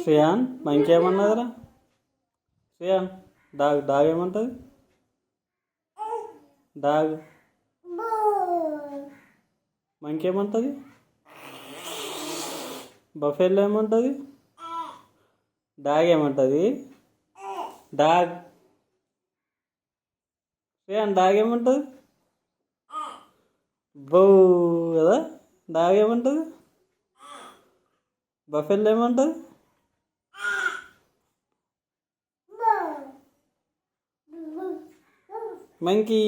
శ్రేయాన్ మా ఇంకేమన్నదిరా Shreyan dog dog ఏమంటుంది dog మా ఇంకేమంటుంది బఫెల్లో ఏమంటుంది డాగ్ ఏమంటుంది డాగ్ శ్రేయాన్ డాగ్ ఏమంటుంది బౌ కదా డాగ్ ఏమంటుంది బఫెల్లో ఏమంటుంది మంకీ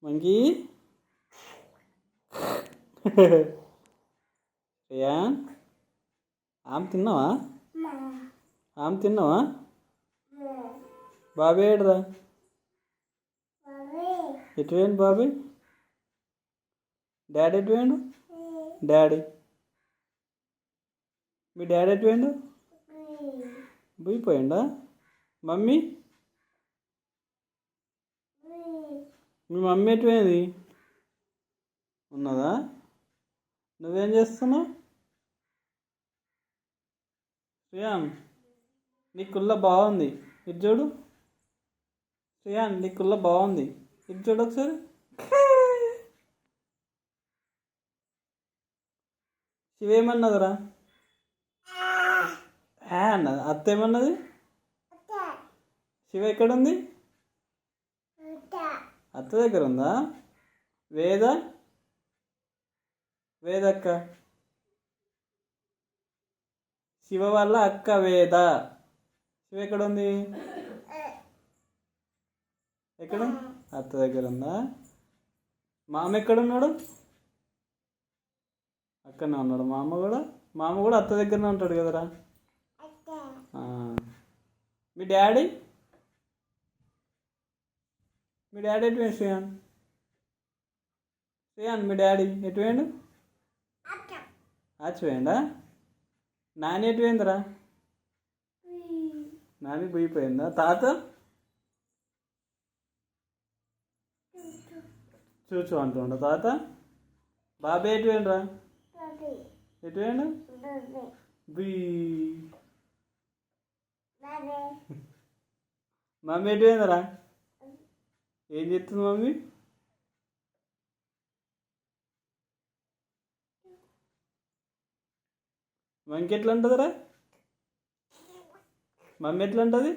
మంకీ శ్రేయాన్ ఆమె తిన్నావా ఆమె తిన్నావా బాబీ ఏడురా ఎటు వేయండి బాబీ డాడీ ఎటు వేయండు డాడీ మీ డాడీ ఎటు వేయండు పోయిపోయిండా మమ్మీ మీ మమ్మీ ఎటు పోయింది ఉన్నదా నువ్వేం చేస్తున్నావు శ్రేయాన్ నీ కుల్ల బాగుంది ఇటు చూడు శ్రేయాన్ నీ కుల్ల బాగుంది ఇటు చూడు ఒకసారి శివేమన్నదిరా అన్నది అత్త ఏమన్నది శివ ఎక్కడుంది అత్త దగ్గర ఉందా వేద వేదక్క శివ వాళ్ళ అక్క వేద శివ ఎక్కడుంది ఎక్కడ అత్త దగ్గర ఉందా మామ ఎక్కడున్నాడు అక్కడనే ఉన్నాడు మామ కూడా అత్త దగ్గరనే ఉంటాడు కదరా మీ డాడీ ఎటు పోయిండు శ్రేయాన్ శ్రేయాన్ మీ డాడీ ఎటు పోయిండు ఆచిపోయిండా నాని ఎటు పోయిందిరా నాని పోయిపోయిందా తాత చూచు అంటుండ తాత బాబాయ్ ఎటు పోయిండ్రా ఎటు పోయిండు బీ మమ్మీ ఎటు పోయిందరా ఏం చెప్తుంది మమ్మీ మమ్మీకి ఎట్లా ఉంటుందిరా మమ్మీ ఎట్లా ఉంటుంది